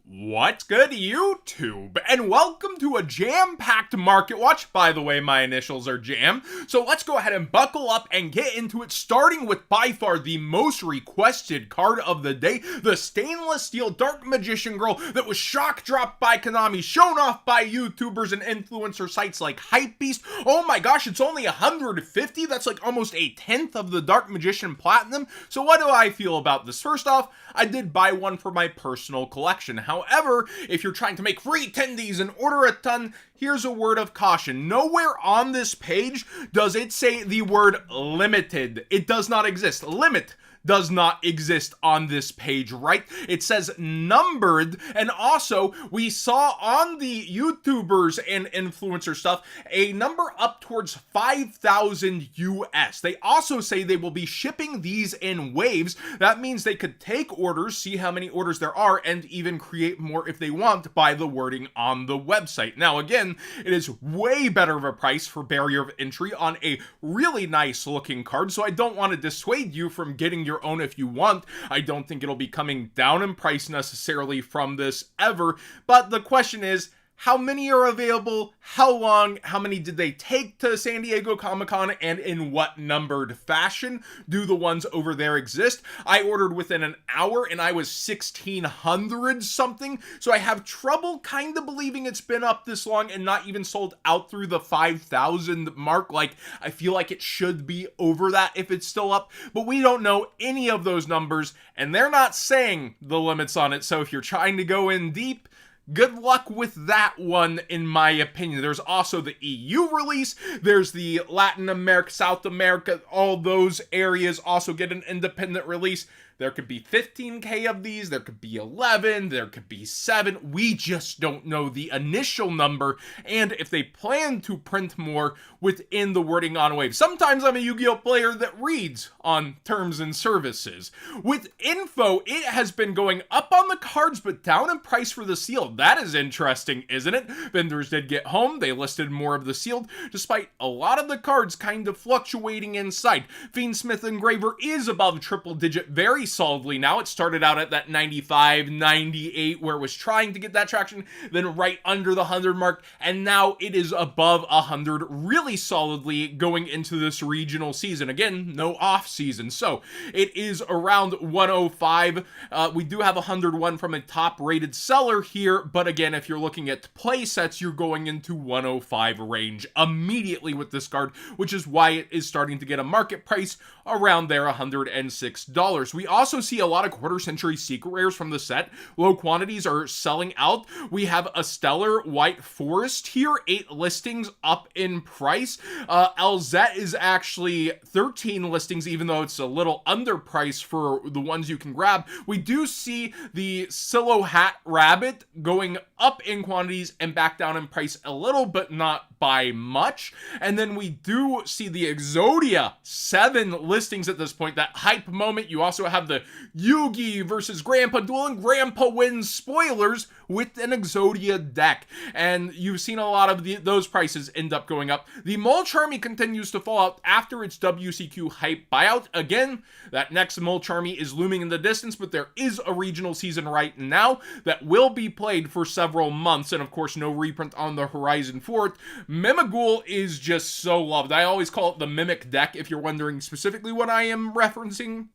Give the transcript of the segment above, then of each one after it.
What's good, YouTube? And welcome to a jam-packed market watch. By the way, my initials are Jam. So let's go ahead and buckle up and get into it, starting with by far the most requested card of the day, the stainless steel Dark Magician Girl that was shock dropped by Konami, shown off by YouTubers and influencer sites like Hypebeast. Oh my gosh, it's only 150. That's like almost a tenth of the Dark Magician Platinum. So what do I feel about this? First off, I did buy one for my personal collection. However, if you're trying to make free tendies and order a ton, here's a word of caution. Nowhere on this page does it say the word limited. It does not exist. Limit does not exist on this page, right? It says numbered, and also we saw on the YouTubers and influencer stuff a number up towards 5,000 US. They also say they will be shipping these in waves. That means they could take orders, see how many orders there are, and even create more if they want by the wording on the website. Now again, it is way better of a price for barrier of entry on a really nice looking card, so I don't want to dissuade you from getting your own if you want. I don't think it'll be coming down in price necessarily from this ever, but the question is, how many are available? How long? How many did they take to San Diego Comic-Con? And in what numbered fashion do the ones over there exist? I ordered within an hour and I was 1,600 something. So I have trouble kind of believing it's been up this long and not even sold out through the 5,000 mark. Like, I feel like it should be over that if it's still up, but we don't know any of those numbers and they're not saying the limits on it. So if you're trying to go in deep, good luck with that one, in my opinion. There's also the EU release. There's the Latin America, South America, all those areas also get an independent release. There could be 15K of these, there could be 11, there could be 7. We just don't know the initial number, and if they plan to print more within the wording on Wave. Sometimes I'm a Yu-Gi-Oh player that reads on terms and services. With info, it has been going up on the cards, but down in price for the sealed. That is interesting, isn't it? Vendors did get home, they listed more of the sealed, despite a lot of the cards kind of fluctuating inside. Fiendsmith Engraver is above triple digit very solidly now. It started out at that 95, 98 where it was trying to get that traction, then right under the 100 mark, and now it is above 100 really solidly going into this regional season. Again, no off season, so it is around 105. We do have 101 from a top rated seller here, but again, if you're looking at play sets, you're going into 105 range immediately with this card, which is why it is starting to get a market price around there, $106. We also see a lot of quarter century secret rares from the set. Low quantities are selling out. We have a stellar white forest here, 8 listings up in price. LZ is actually 13 listings, even though it's a little underpriced for the ones you can grab. We do see the Silo Hat Rabbit going up in quantities and back down in price a little, but not by much. And then we do see the Exodia, 7 listings at this point. That hype moment. You also have the Yugi versus Grandpa duel, and Grandpa wins spoilers with an Exodia deck. And you've seen a lot of those prices end up going up. The Mole Charmy continues to fall out after its WCQ hype buyout. Again, that next Mole Charmy is looming in the distance, but there is a regional season right now that will be played for several months, and of course no reprint on the horizon for it. Mimighoul is just so loved. I always call it the Mimic deck if you're wondering specifically what I am referencing.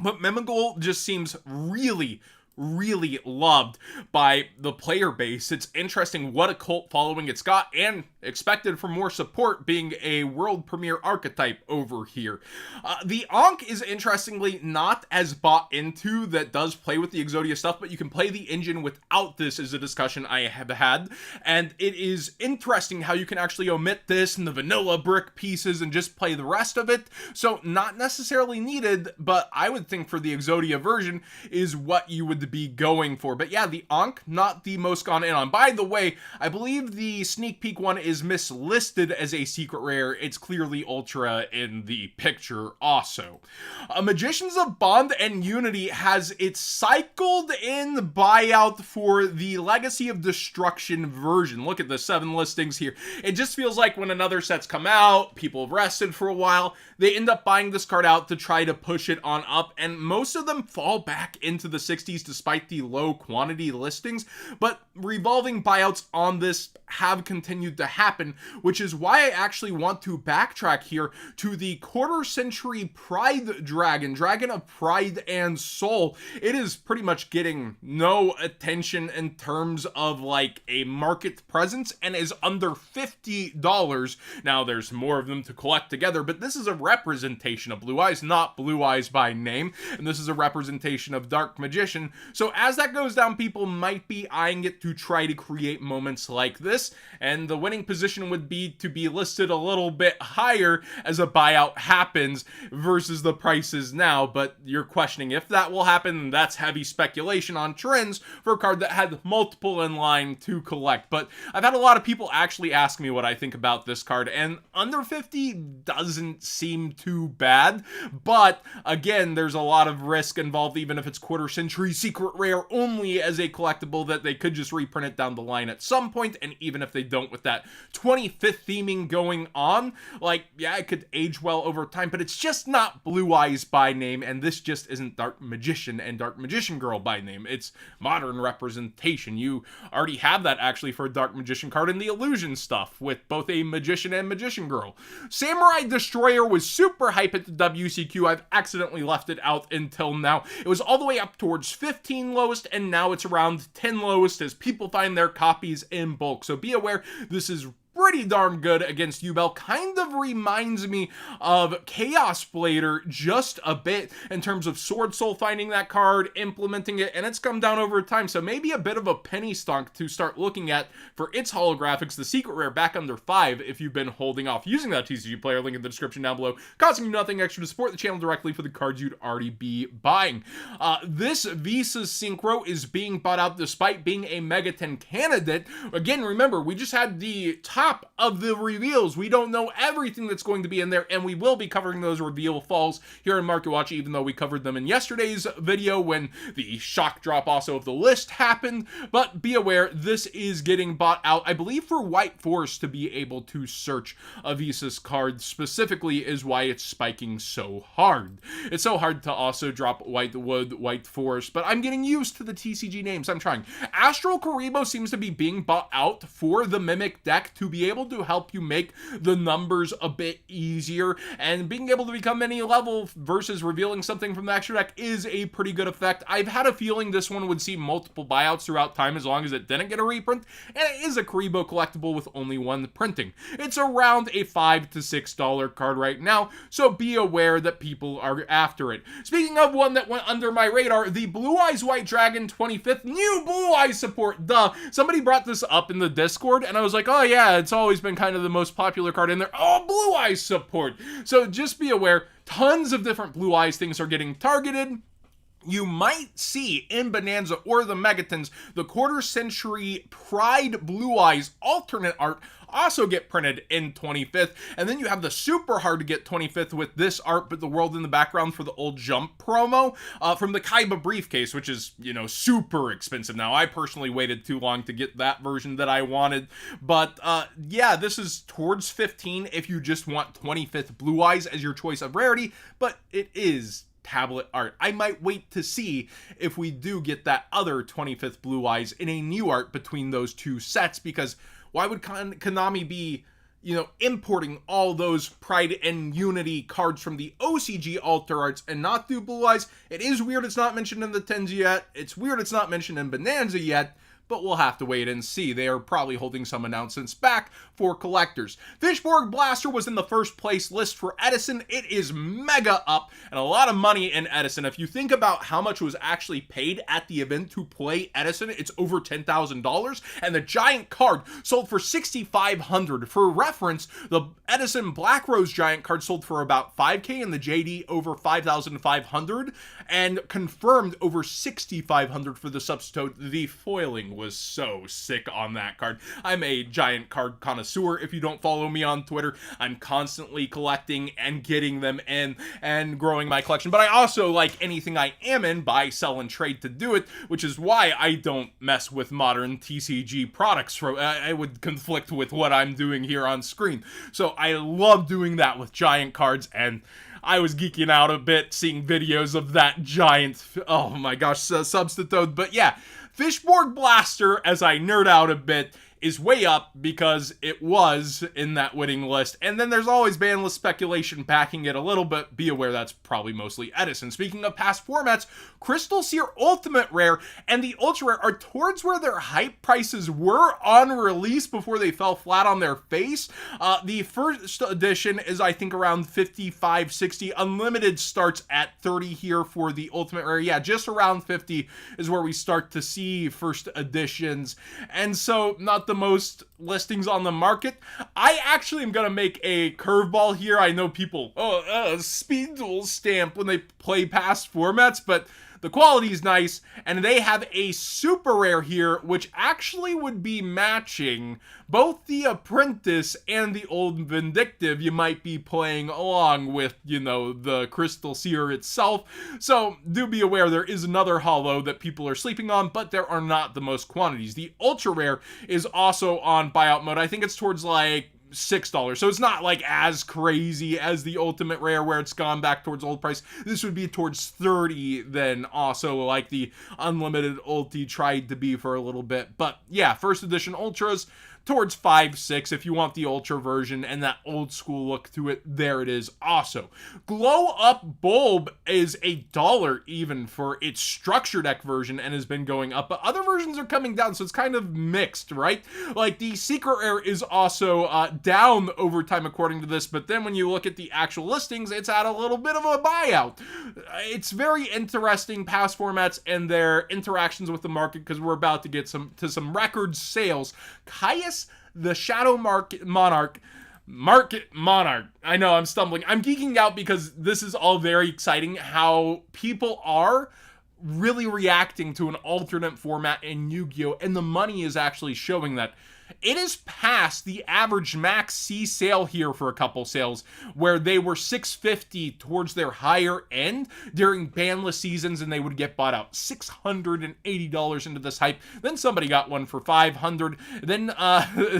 But Mimighoul just seems really loved by the player base. It's interesting what a cult following it's got, and expected for more support, being a world premiere archetype over here. The Ankh is interestingly not as bought into, that does play with the Exodia stuff, but you can play the engine without this, is a discussion I have had, and it is interesting how you can actually omit this and the vanilla brick pieces and just play the rest of it. So not necessarily needed, but I would think for the Exodia version is what you would be going for. But yeah, the Ankh, not the most gone in on. By the way, I believe the sneak peek one is mislisted as a secret rare. It's clearly Ultra in the picture also. Magicians of Bond and Unity has its cycled in buyout for the Legacy of Destruction version. Look at the 7 listings here. It just feels like when another set's come out, people have rested for a while, they end up buying this card out to try to push it on up, and most of them fall back into the 60s to despite the low quantity listings, but revolving buyouts on this have continued to happen, which is why I actually want to backtrack here to the quarter century Pride Dragon of Pride and Soul. It is pretty much getting no attention in terms of like a market presence and is under $50. Now there's more of them to collect together, but this is a representation of Blue Eyes, not Blue Eyes by name, and this is a representation of Dark Magician. So as that goes down, people might be eyeing it to try to create moments like this, and the winning position would be to be listed a little bit higher as a buyout happens versus the prices now. But you're questioning if that will happen. That's heavy speculation on trends for a card that had multiple in line to collect. But I've had a lot of people actually ask me what I think about this card, and under 50 doesn't seem too bad. But again, there's a lot of risk involved, even if it's quarter century secret rare only as a collectible, that they could just reprint it down the line at some point. And even if they don't, with that 25th theming going on, like, yeah, it could age well over time, but it's just not Blue Eyes by name, and this just isn't Dark Magician and Dark Magician Girl by name. It's modern representation. You already have that actually for a Dark Magician card in the Illusion stuff with both a Magician and Magician Girl. Samurai Destroyer was super hype at the WCQ. I've accidentally left it out until now. It was all the way up towards 15 lowest, and now it's around 10 lowest as people find their copies in bulk. So be aware, this is pretty darn good against Yubel. Kind of reminds me of Chaos Blader just a bit in terms of Sword Soul finding that card, implementing it, and it's come down over time. So maybe a bit of a penny stock to start looking at for its holographics. The secret rare back under 5 if you've been holding off using that TCG player. Link in the description down below, costing you nothing extra to support the channel directly for the cards you'd already be buying. This Visa Synchro is being bought out despite being a Megaton candidate. Again, remember, we just had the top of the reveals. We don't know everything that's going to be in there, and we will be covering those reveal falls here in Market Watch, even though we covered them in yesterday's video when the shock drop also of the list happened. But be aware, this is getting bought out, I believe, for White Forest to be able to search a Visas card specifically is why it's spiking so hard. It's so hard to also drop White Wood, White Forest, but I'm getting used to the TCG names. I'm trying. Astral Karibo seems to be being bought out for the Mimic deck to be able to help you make the numbers a bit easier, and being able to become any level versus revealing something from the extra deck is a pretty good effect. I've had a feeling this one would see multiple buyouts throughout time as long as it didn't get a reprint, and it is a Karibo collectible with only one printing. It's around a $5 to $6 card right now, so be aware that people are after it. Speaking of one that went under my radar, the Blue Eyes White Dragon 25th, new Blue Eyes support, duh. Somebody brought this up in the Discord, and I was like, oh yeah, it's always been kind of the most popular card in there. Oh, Blue Eyes support. So just be aware, tons of different Blue Eyes things are getting targeted. You might see in Bonanza or the Megatons the quarter century Pride Blue Eyes alternate art also get printed in 25th, and then you have the super hard to get 25th with this art but the world in the background for the old Jump promo from the Kaiba briefcase, which is, you know, super expensive now. I personally waited too long to get that version that I wanted, but yeah, this is towards 15 if you just want 25th Blue Eyes as your choice of rarity, but it is tablet art. I might wait to see if we do get that other 25th Blue Eyes in a new art between those two sets, because why would Konami be, you know, importing all those Pride and Unity cards from the OCG Alter Arts and not do Blue Eyes? It is weird it's not mentioned in the Tens yet. It's weird it's not mentioned in Bonanza yet, but we'll have to wait and see. They are probably holding some announcements back for collectors. Fishborg Blaster was in the first place list for Edison. It is mega up and a lot of money in Edison. If you think about how much was actually paid at the event to play Edison, it's over $10,000, and the giant card sold for $6,500. For reference, the Edison Black Rose giant card sold for about $5,000 and the JD over $5,500, and confirmed over $6,500 for the substitute, the foiling wording was so sick on that card. I'm a giant card connoisseur. If you don't follow me on Twitter, I'm constantly collecting and getting them in and growing my collection. But I also, like anything I am in, buy, sell, and trade to do it, which is why I don't mess with modern TCG products. I would conflict with what I'm doing here on screen. So I love doing that with giant cards, and I was geeking out a bit seeing videos of that giant, oh my gosh, Sutff. But yeah, Fishborg Blaster, as I nerd out a bit, is way up because it was in that winning list. And then there's always ban list speculation backing it a little, but be aware that's probably mostly Edison. Speaking of past formats, Crystal Seer Ultimate Rare and the Ultra Rare are towards where their hype prices were on release before they fell flat on their face. The first edition is, I think, around 55, 60. Unlimited starts at 30 here for the Ultimate Rare. Yeah, just around 50 is where we start to see first editions. And so, not the most listings on the market. I actually am gonna make a curveball here. I know people, speed duel stamp when they play past formats, but the quality is nice, and they have a super rare here, which actually would be matching both the Apprentice and the Old Vindictive you might be playing along with, you know, the Crystal Seer itself. So do be aware there is another holo that people are sleeping on, but there are not the most quantities. The ultra rare is also on buyout mode. I think it's towards like $6, so it's not like as crazy as the ultimate rare where it's gone back towards old price. This would be towards 30 then, also like the unlimited ulti tried to be for a little bit. But yeah, first edition ultras towards 5, 6 if you want the ultra version and that old school look to it. There it is. Also, Glow Up Bulb is $1 even for its structure deck version and has been going up, but other versions are coming down, so it's kind of mixed, right? Like the secret rare is also down over time according to this, but then when you look at the actual listings, it's at a little bit of a buyout. It's very interesting past formats and their interactions with the market, because we're about to get some record sales. Caius the Shadow Monarch. I know I'm stumbling. I'm geeking out because this is all very exciting, how people are really reacting to an alternate format in Yu-Gi-Oh! And the money is actually showing that. It is past the average max C sale here for a couple sales, where they were $650 towards their higher end during banless seasons, and they would get bought out. $680 into this hype. Then somebody got one for $500. Then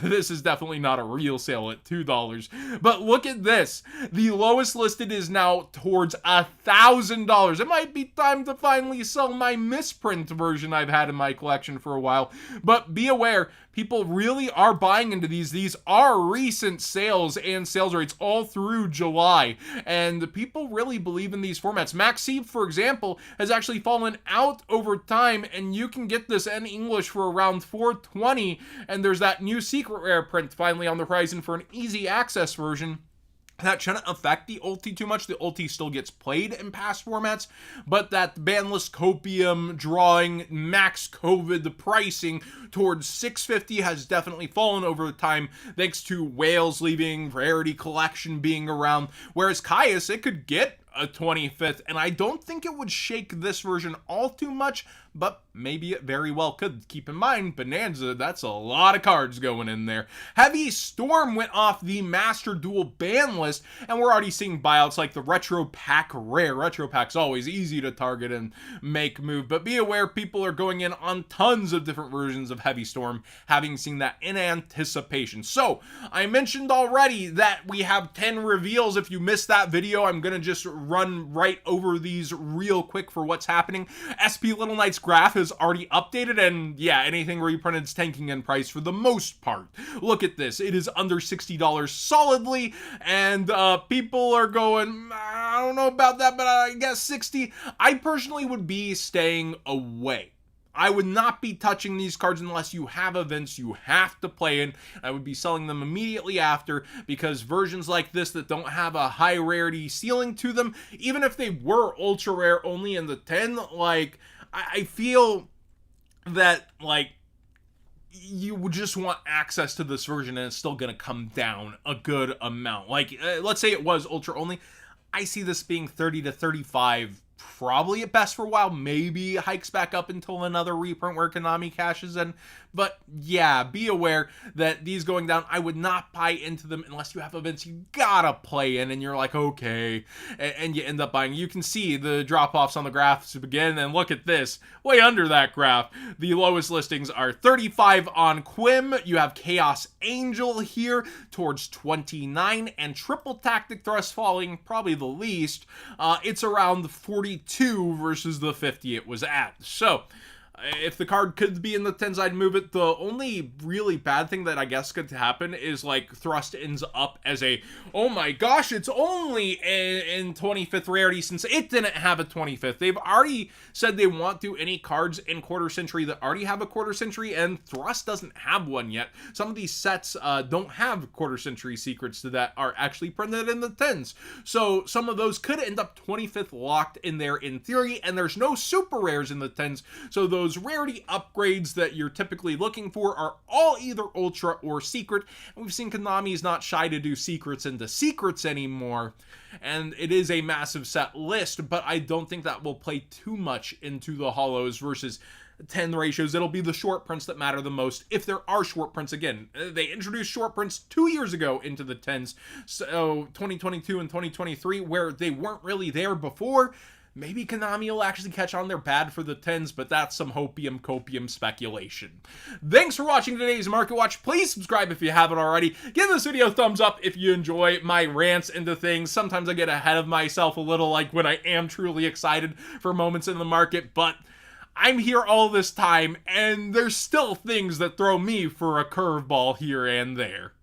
this is definitely not a real sale at $2. But look at this. The lowest listed is now towards $1,000. It might be time to finally sell my misprint version I've had in my collection for a while. But be aware, people really are buying into these. These are recent sales and sales rates all through July, and people really believe in these formats. Maxi, for example, has actually fallen out over time, and you can get this in English for around $420, and there's that new secret rare print finally on the horizon for an easy access version. That shouldn't affect the ulti too much. The ulti still gets played in past formats, but that banless copium drawing max COVID pricing towards $650 has definitely fallen over time, thanks to whales leaving, rarity collection being around. Whereas Caius, it could get a 25th, and I don't think it would shake this version all too much, but maybe it very well could. Keep in mind, Bonanza, that's a lot of cards going in there. Heavy Storm went off the Master Duel ban list, and we're already seeing buyouts like the Retro Pack Rare. Retro Pack's always easy to target and make move, but be aware people are going in on tons of different versions of Heavy Storm, having seen that in anticipation. So, I mentioned already that we have 10 reveals. If you missed that video, I'm gonna just run right over these real quick for what's happening. SP Little Knight's graph is already updated, and yeah, anything reprinted is tanking in price for the most part. Look at this. It is under $60 solidly, and people are going, I don't know about that, but I guess 60. I personally would be staying away. I would not be touching these cards unless you have events you have to play in. I would be selling them immediately after, because versions like this that don't have a high rarity ceiling to them, even if they were ultra rare only in the 10, like, I feel that, like, you would just want access to this version and it's still gonna come down a good amount. Like, let's say it was ultra only. I see this being 30 to 35 probably at best for a while, maybe hikes back up until another reprint where Konami cashes in. But yeah, be aware that these going down, I would not buy into them unless you have events you gotta play in and you're like, okay, and you end up buying. You can see the drop-offs on the graphs begin, and look at this, way under that graph. The lowest listings are 35 on Quim, you have Chaos Angel here towards 29, and Triple Tactic Thrust falling probably the least. It's around 42 versus the 50 it was at. So if the card could be in the 10s, I'd move it. The only really bad thing that I guess could happen is like Thrust ends up as a, oh my gosh, it's only in 25th rarity, since it didn't have a 25th. They've already said they want to any cards in quarter century that already have a quarter century, and Thrust doesn't have one yet. Some of these sets don't have quarter century secrets that are actually printed in the 10s. So some of those could end up 25th locked in there in theory, and there's no super rares in the 10s. So those rarity upgrades that you're typically looking for are all either ultra or secret, and we've seen Konami's not shy to do secrets into secrets anymore, and it is a massive set list, but I don't think that will play too much into the holos versus 10 ratios. It'll be the short prints that matter the most, if there are short prints. Again, they introduced short prints 2 years ago into the 10s, so 2022 and 2023, where they weren't really there before. Maybe Konami will actually catch on. They're bad for the 10s, but that's some hopium copium speculation. Thanks for watching today's Market Watch. Please subscribe if you haven't already. Give this video a thumbs up if you enjoy my rants into things. Sometimes I get ahead of myself a little, like when I am truly excited for moments in the market, but I'm here all this time, and there's still things that throw me for a curveball here and there.